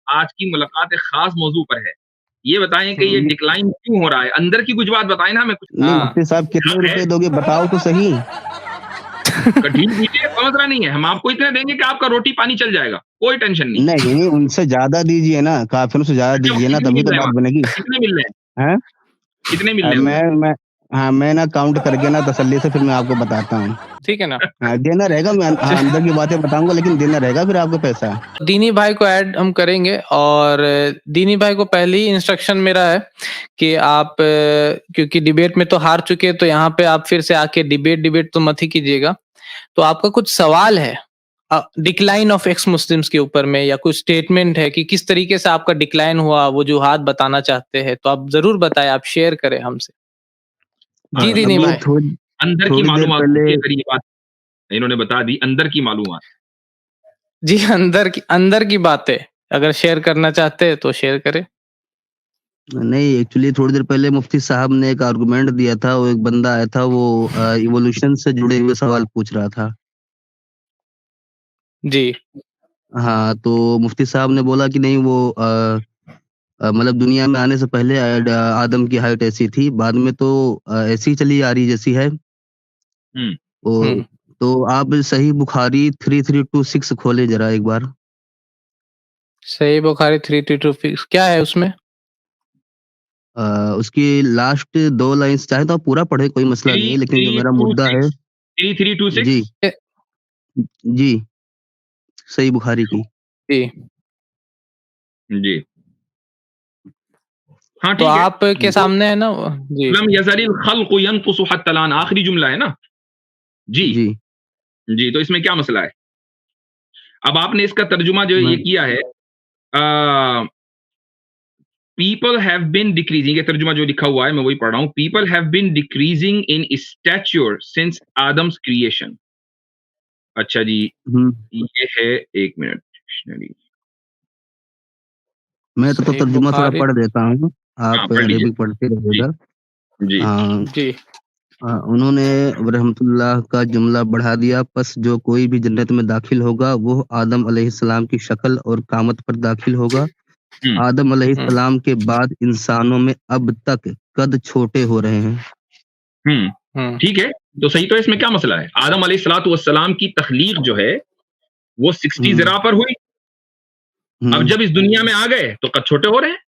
आज की मुलाकात एक खास मौजू पर है। ये बताएँ कि ये हुँ, डिक्लाइन क्यों हो रहा है? अंदर की कुछ बात बताएँ ना हमें कुछ नहीं हाँ। मुफ्ती साहब कितने है रुपए दोगे बताओ तो सही? ठीक दीजिए, कोई मसला नहीं है। हम आपको इतने देंगे कि आपका रोटी-पानी चल जाएगा, कोई टेंशन नहीं। नहीं, उनसे ज़्यादा दीजिए ना, काफ़िरों से ज़्यादा अच्छा वो दीजिए ना कितने तभी मिल तो रहे हैं बात वहाँ? बनेगी। कितने मिल रहे हैं? हैं? कितने मिल रहे हैं उधर? मैं हाँ, मैं ना काउंट करके ना तसल्ली से फिर मैं आपको बताता हूँ। ठीक है ना? हाँ, देना रहेगा मैं हाँ, अंदर की बातें बताऊँगा लेकिन देना रहेगा फिर आपको पैसा। दीनी भाई को ऐड हम करेंगे और दीनी भाई को पहले ही इंस्ट्रक्शन मेरा है कि आप क्योंकि डिबेट में तो हार चुके हैं तो यहाँ पे आप फिर से आके डिबेट तो मत ही कीजिएगा। तो आपका कुछ सवाल है डिक्लाइन ऑफ एक्स मुस्लिम्स के ऊपर में या कुछ स्टेटमेंट है कि किस तरीके से आपका डिक्लाइन हुआ, वजूहात बताना चाहते हैं तो आप ज़रूर बताएँ, आप शेयर करें हमसे। जी दीनी अभी भाई। अंदर की थोड़ी देर मालूमात पहले पूछिए, अगर ये बात इन्होंने बता दी, अंदर की मालूमात। जी अंदर की बातें अगर शेयर करना चाहते हैं तो शेयर करें। नहीं एक्चुअली थोड़ी देर पहले मुफ्ती साहब ने एक आर्गुमेंट दिया था, वो एक बंदा आया था वो इवोल्यूशन से जुड़े हुए सवाल पूछ रहा था। जी। हाँ, तो मुफ्ती साहब ने बोला कि नहीं वो मतलब दुनिया में आने से पहले आदम की हाइट ऐसी थी, बाद में तो ऐसी ही चली आ रही जैसी है। हुँ। ओ, हुँ। तो आप सही बुखारी 3326 खोलें ज़रा एक बार। सही बुखारी 3-2 क्या है उसमें? अ, उसकी लास्ट 2 लाइन्स चाहे तो आप पूरा पढ़ें कोई मसला नहीं है, लेकिन जो मेरा मुद्दा है 3326 जी, जी, सही बुखारी की। जी। जी। हाँ, तो ठीक है। आपके तो सामने है ना जी। लम यज़लिल खल्क़ु यनक़ुसु हत्ता अल-आन आखिरी जुमला है ना? जी। जी, जी, तो इसमें क्या मसला है? अब आपने इसका तर्जुमा जो मैं ये किया है पीपल हैव बीन डिक्रीजिंग, ये तर्जुमा जो लिखा हुआ है मैं वही पढ़ रहा हूँ। People have been decreasing in stature since Adam's creation. अच्छा जी, हुँ, ये है 1 मिनट डिक्शनरी। मैं तो सही तर्जुमा थोड़ा बुखारी पढ़ देता हूँ, हाँ, आप पढ़ लीजिए। अरेबिक पढ़ते रहिए जी, उधर। जी। अ जी। उन्होंने रहमतुल्लाह का जुमला बढ़ा दिया, बस जो कोई भी जन्नत में दाखिल होगा, वो आदम अलैहिस्सलाम की शक्ल और कामत पर दाखिल होगा। हुँ, आदम हुँ। अलैहिस्सलाम के बाद इंसानों में अब तक कद छोटे हो रहे हैं। हुँ। हुँ। ठीक है, तो सही तो है, इसमें क्या मसला है? आदम अलैहिस्सलातु वस्सलाम की तख़लीक़ जो है, वो 60 हुँ, ज़िरा पर हुई। अब हुँ। जब इस दुनिया में आ गए, तो कद छोटे हो रहे हैं।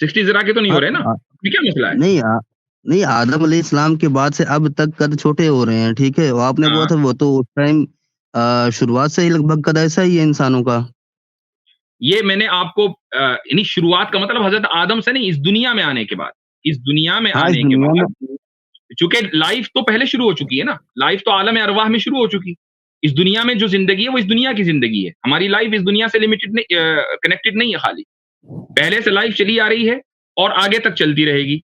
60 ज़िरा के तो नहीं हो हाँ, रहे ना? ये क्या मसला है? नहीं नहीं आदम अलैहिस्सलाम के बाद से अब तक कद छोटे हो रहे हैं, ठीक है? और आपने बोला हाँ, था वो तो उस टाइम शुरुआत से ही लगभग कद ऐसा ही है इंसानों का। ये मैंने आपको यानी शुरुआत का मतलब हज़रत आदम से नहीं, इस दुनिया में आने के बाद। इस दुनिया में हाँ, इस आने के दुनिया में बाद चूँकि लाइफ़ तो पहले शुरू हो चुकी है ना, लाइफ़ तो आलम अरवाह में शुरू हो चुकी। इस दुनिया में जो ज़िंदगी है, वो इस दुनिया की ज़िंदगी है। हमारी लाइफ़ इस दुनिया से लिमिटेड नहीं कनेक्टेड नहीं है खाली। पहले से लाइफ़ चली आ रही है और आगे तक चलती रहेगी।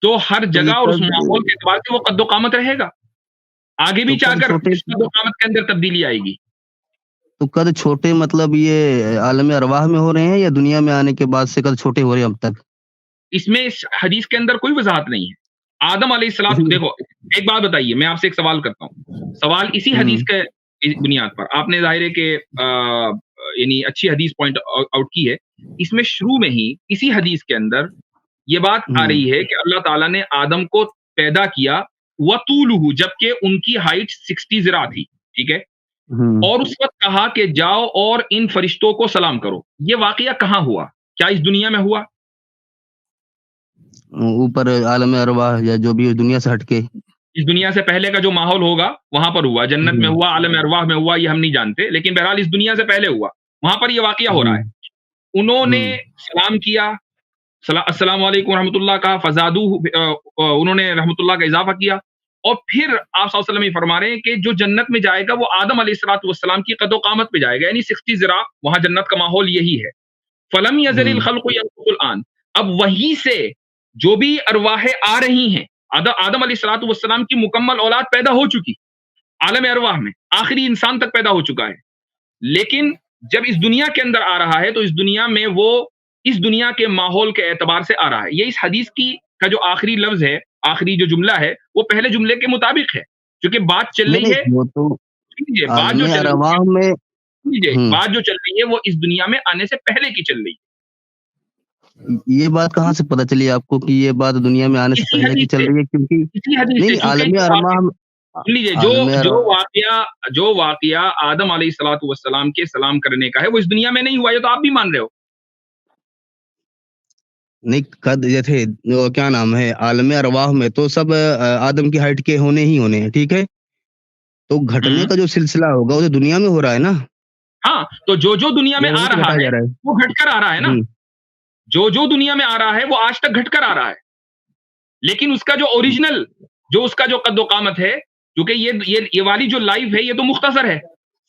तो हर तो ये जगह और उस कद माहौल के एतबार से वो कद्दो-क़ामत रहेगा। आगे भी तो कद जाकर छोटे इस कद्दो-क़ामत के अंदर तब्दीली आएगी। तो कद छोटे मतलब ये आलम अरवाह में हो रहे हैं या दुनिया में आने के बाद से कद छोटे हो रहे हैं अब तक? इसमें इस हदीस के अंदर कोई वज़ाहत नहीं है। आदम अलैहिस्सलाम इसमें देखो, एक बात बताइए, मैं आपसे एक सवाल करता हूँ। सवाल इसी हदीस हुँ, के बुनियाद पर आपने ज़ाहिर है कि यानी अच्छी हदीस पॉइंट आउट की है। इसमें शुरू में ही इसी हदीस के अंदर ये बात आ हुँ, रही है कि अल्लाह ताला ने आदम को पैदा किया वतूलुहु जबकि उनकी हाइट 60 ज़िरा थी, ठीक है? हुँ। और उस वक़्त कहा कि जाओ और इन फरिश्तों को सलाम करो। ये वाक़या कहाँ हुआ? क्या इस दुनिया में हुआ? ऊपर आलम अरवाह या जो भी है दुनिया से हट के। इस दुनिया से पहले का जो माहौल होगा, वहाँ पर हुआ, जन्नत में हुँ, हुआ, आलम अरवाह में हुआ, ये हम नहीं जानते, लेकिन बहरहाल इस दुनिया से पहले हुआ, वहाँ पर ये वाक़या हो रहा है। हुँ, उन्होंने हुँ, सलाम किया, अस्सलामु अलैकुम रहमतुल्लाह कहा, उन्होंने रहमतुल्लाह का इज़ाफ़ा किया और फिर आप सल्लल्लाहु अलैहि वसल्लम ये फरमा रहे हैं कि जो जन्नत में जाएगा, वो आदम अलैहिस्सलातु वस्सलाम की क़द-ओ-क़ामत पे जाएगा, यानी 60 ज़िरा, वहाँ जन्नत का माहौल यही है। फलम यज़लिल हुँ, खल्क़ु यनक़ुसुल आन। अब वहीं से जो भी अरवाहें आ रही हैं, आदम अलैहिस्सलातु वस्सलाम की मुकम्मल औलाद पैदा हो चुकी, आलम अरवाह में, आखिरी इंसान तक पैदा हो चुका है। लेकिन जब इस दुनिया के अंदर आ रहा है, तो इस दुनिया में वो इस दुनिया के माहौल के एतबार से आ रहा है। ये इस हदीस की का जो आखिरी लफ्ज़ है, आखिरी जो जुमला है, वो पहले जुमले के मुताबिक है। क्योंकि बात चल नहीं, रही नहीं है वो तो सुनिए, बात आलम जो चल रही है अरवाह में सुनिए, हुँ, बात जो चल रही है, वो इस दुनिया में आने से पहले की चल रही है। ये बात कहाँ से पता चली आपको कि ये बात दुनिया में आने से इसी पहले की हदीस चल से, रही है? क्योंकि इसी हदीस नहीं, से, नहीं, चूँकि आलम जो अरवाह वाक़या सुन लीजिए, आलम अरवाह जो वाक़या आदम अलैहिस्सलातु वस्सलाम के सलाम करने का है, वो इस दुनिया में नहीं हुआ, ये तो आप भी मान रहे हो। नहीं, कद जैसे वो क्या नाम है, आलम अरवाह में तो सब आदम की हाइट के होने ही होने हैं, ठीक है? तो घटने हुँ। का जो सिलसिला होगा वो तो दुनिया में हो रहा है ना? हाँ, तो जो दुनिया में या आ वहीं से रहा घटाया है, जा रहा है? वो घटकर आ रहा है ना। हुँ, जो दुनिया में आ रहा है, वो आज तक घटकर आ रहा है। लेकिन उसका जो ओरिजिनल, जो उसका जो कद्दो-क़ामत है, क्योंकि ये वाली जो लाइफ़ है, ये तो मुख़्तसर है।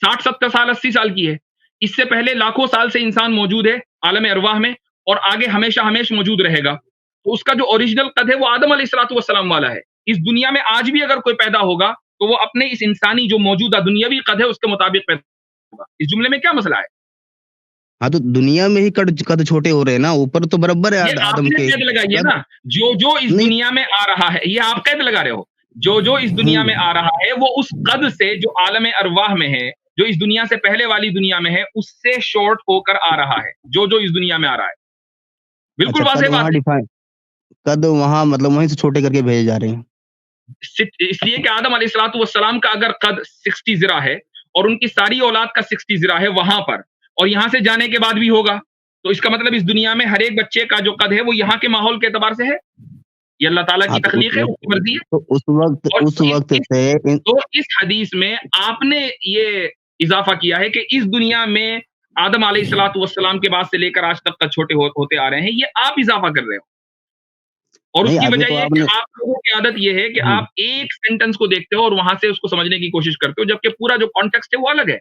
60-70 साल, 80 साल की है। इससे पहले लाखों साल से इंसान मौजूद है आलम अरवाह में, और आगे हमेशा हमेश मौजूद रहेगा। तो उसका जो ओरिजिनल कद है, वो आदम अलैहिस्सलातु वस्सलाम वाला है। इस दुनिया में आज भी अगर कोई पैदा होगा, तो वो अपने इस इंसानी जो मौजूदा दुनियावी कद है, उसके मुताबिक पैदा होगा। इस जुमले में क्या मसला है? हाँ, तो दुनिया में ही कद छोटे हो रहे हैं ना, ऊपर तो बराबर है ये आदम आपने के। कैद लगाई है कद ना, जो इस नहीं। दुनिया में आ रहा है, ये आप कैद लगा रहे हो। जो इस दुनिया में हुँ, आ रहा है, वो उस कद से जो आलम अरवाह में है, जो इस दुनिया से पहले वाली दुनिया में है, उससे शॉर्ट होकर आ रहा है, जो इस दुनिया में आ रहा है। बिल्कुल अच्छा, वाज़ेह बात है। कद वहाँ मतलब वहीं से छोटे करके भेजे जा रहे हैं। इसलिए कि आदम अलैहिस्सलातु वस्सलाम का अगर कद 60 ज़िरा है, और उनकी सारी औलाद का 60 ज़िरा है वहाँ पर, और यहाँ से जाने के बाद भी होगा, तो इसका मतलब इस दुनिया में हर एक बच्चे का जो कद है, वो यहाँ के माहौल के एतबार से है। ये अल्लाह ताला हाँ, की तो उस तख्लीक है, वक़्त उसकी मर्ज़ी है। तो और उस वक़्त से इन तो इस हदीस में आपने ये इज़ाफ़ा किया है कि इस दुनिया में आदम अलैहिस्सलातु वस्सलाम के बाद से लेकर आज तक कद छोटे होते आ रहे हैं, ये आप इज़ाफ़ा कर रहे हो। और नहीं, उसकी अभी वजह तो ये है कि आपने आप लोगों की आदत ये है कि हुँ। आप एक सेंटेंस को देखते हो और वहाँ से उसको समझने की कोशिश करते हो, जबकि पूरा जो कॉन्टेक्स्ट है वो अलग है।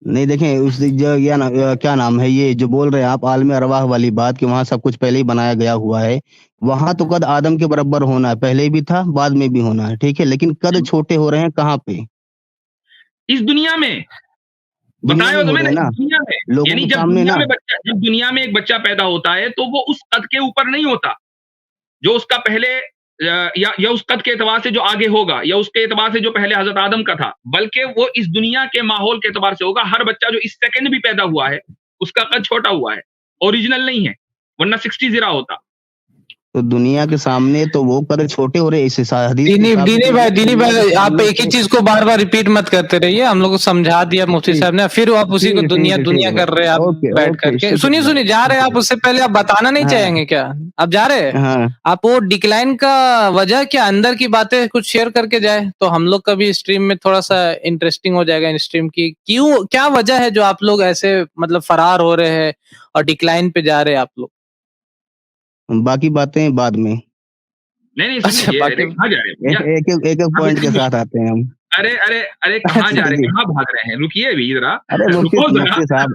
नहीं, देखें उस जो क्या नाम है, ये जो बोल रहे हैं आप आलम अरवाह वाली बात कि वहाँ सब कुछ पहले ही बनाया गया हुआ है। वहाँ तो कद आदम के बराबर होना है, पहले भी था, बाद में भी होना है, ठीक है? लेकिन कद छोटे हो रहे हैं कहाँ पे? इस दुनिया में, दुनिया बताया में तो हो मैंने, रहे हैं इस ना, दुनिया में, लोगों यानी के सामने ना। जब दुनिया में एक बच्चा पैदा होता है, तो वो उस कद के ऊपर नहीं होता, जो उसका पहले या उस कद के एतबार से जो आगे होगा, या उसके एतबार से जो पहले हज़रत आदम का था, बल्कि वो इस दुनिया के माहौल के एतबार से होगा। हर बच्चा जो इस सेकंड भी पैदा हुआ है, उसका कद छोटा हुआ है, ओरिजिनल नहीं है, वरना 60 ज़िरा होता। तो दुनिया के सामने तो वो कद छोटे हो रहे हैं, इस हदीस के हिसाब से तो मतलब दीनी दुनिया के भाई आप सामने एक ही से चीज को बार-बार रिपीट मत करते रहिए। हम लोग को समझा दिया मुफ्ती ठीक साहब ने, फिर आप उसी को ठीक है, ठीक दुनिया है। कर रहे हैं आप ओके, बैठ ओके, करके। शुक्रिया, सुनिए, जा रहे हैं आप, शुक्रिया। उससे पहले आप बताना नहीं हाँ, चाहेंगे क्या? आप जा रहे हैं? हाँ। आप वो डिक्लाइन का वजह क्या, अंदर की बातें कुछ शेयर करके जाएँ, तो हम लोग का भी स्ट्रीम में थोड़ा-सा इंटरेस्टिंग हो जाएगा। इन स्ट्रीम की क्यों, क्या वजह है जो आप लोग ऐसे मतलब फरार हो रहे हैं और डिक्लाइन पे जा रहे हैं आप लोग? बाकी बातें बाद में। नहीं, सुन अच्छा, लीजिए, अरे बाकी कहाँ जा रहे हैं भैया? एक-एक आप पॉइंट इतनी के मुश साथ आते हैं हम। अरे कहाँ अच्छा जा रहे हैं? जी। कहाँ भाग रहे हैं? रुकिए अभी ज़रा, अरे रुको ज़रा। मुफ्ती साहब,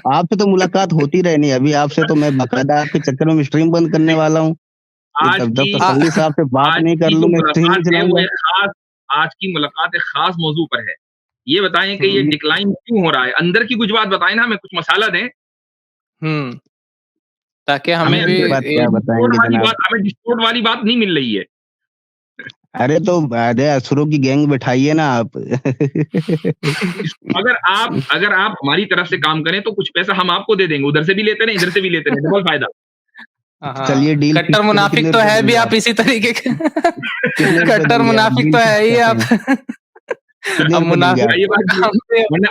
आपसे तो मुलाकात होती रहनी है। अभी आपसे तो मैं बाकायदा आपके चक्कर में स्ट्रीम बंद करने वाला हूँ। कि आज जब की तक तसल्ली साहब से बात आज नहीं कर की लूँ, जो मैं स्ट्रीम नहीं मुलाकात है, वो चलाऊँगा। आज की मुलाकात एक ख़ास मौज़ू पर है। ये बताएँ कि ये हुँ, डिक्लाइन क्यों हो रहा है? अंदर की कुछ बात बताएँ ना, हमें कुछ मसाला दें। हुँ, ताकि हमें हमें भी अंदर की बात ये क्या बताएँगे जनाब? हमें डिस्टोर्ट वाली बात नहीं मिल रही है। अरे तो अरे असुरों की गैंग बिठाइए ना आप। इस अगर आप हमारी तरफ से काम करें, तो कुछ पैसा हम आपको दे देंगे। उधर से भी लेते रहें, इधर से भी लेते रहें, डबल फ़ायदा। चलिए हाँ, डील कट्टर फिक्स करो, मुनाफिक कितने तो रुपए है भी देंगे आप आप? इसी तरीके के। कितने रुपए कट्टर देंगे आप? मुनाफिक डील तो है फिक्स ही करते आप। हैं। कितने अब रुपए देंगे मुनाफिक आप? ये का बात भी है। काम पे वरना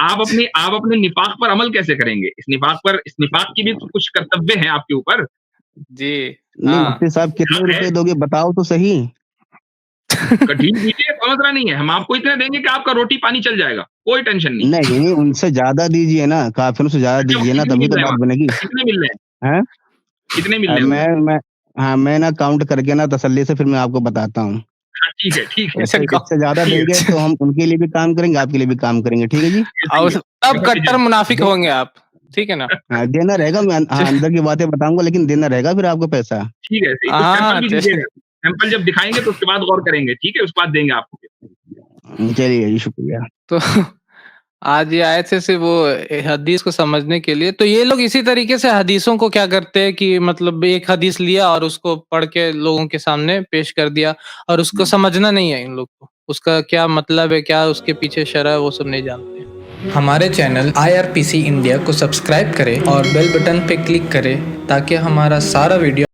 आप अपने निफ़ाक़ पर अमल कैसे करेंगे? इस निफ़ाक़ की भी तो कुछ कर्तव्य हैं आपके ऊपर। जी, नहीं हाँ। मुफ्ती साहब, कितने हक है, रुपए दोगे बताओ तो सही? ढील दीजिए, कोई मसला नहीं है। हम आपको इतने देंगे कि आपका रोटी-पानी चल जाएगा, कोई टेंशन नहीं। नहीं, उनसे ज़्यादा दीजिए ना, काफ़िरों से ज़्यादा अच्छा, वो दीजिए ना, कितने तभी मिल तो रहे हैं बात वहाँ? बनेगी। कितने मिल रहे हैं? हैं? कितने मिल रहे हैं उधर? मैं हाँ, मैं ना काउंट करके ना तसल्ली से फिर मैं आपको बताता हूँ। हाँ, ठीक है, ऐसे कहो। इससे ज़्यादा ठीक देंगे है। तो हम उनके लिए भी काम करेंगे, आपके लिए भी काम करेंगे, ठीक है जी? ये सही और है। तब निपट कट्टर जाए। मुनाफिक दे होंगे आप, ठीक है ना? हाँ, देना रहेगा, मैं हाँ, अंदर की बातें बताऊँगा लेकिन देना रहेगा फिर आपको पैसा। ठीक है, सही। कुछ सैंपल हाँ, भी चलिए। दीजिएगा। सैंपल जब दिखाएँगे तो उसके बाद गौर करेंगे, ठीक है? उसके बाद देंगे आपको। चलिए जी, शुक्रिया। तो आज ये आए थे सिर्फ़ वो हदीस को समझने के लिए। तो ये लोग इसी तरीके से हदीसों को क्या करते हैं कि मतलब एक हदीस लिया और उसको पढ़ के लोगों के सामने पेश कर दिया और उसको समझना नहीं है इन लोग को। उसका क्या मतलब है, क्या उसके पीछे शरह है, वो सब नहीं जानते हैं। हमारे चैनल IRPC इंडिया को सब्सक्राइब करें और बेल बटन पे क्लिक करें ताकि हमारा सारा वीडियो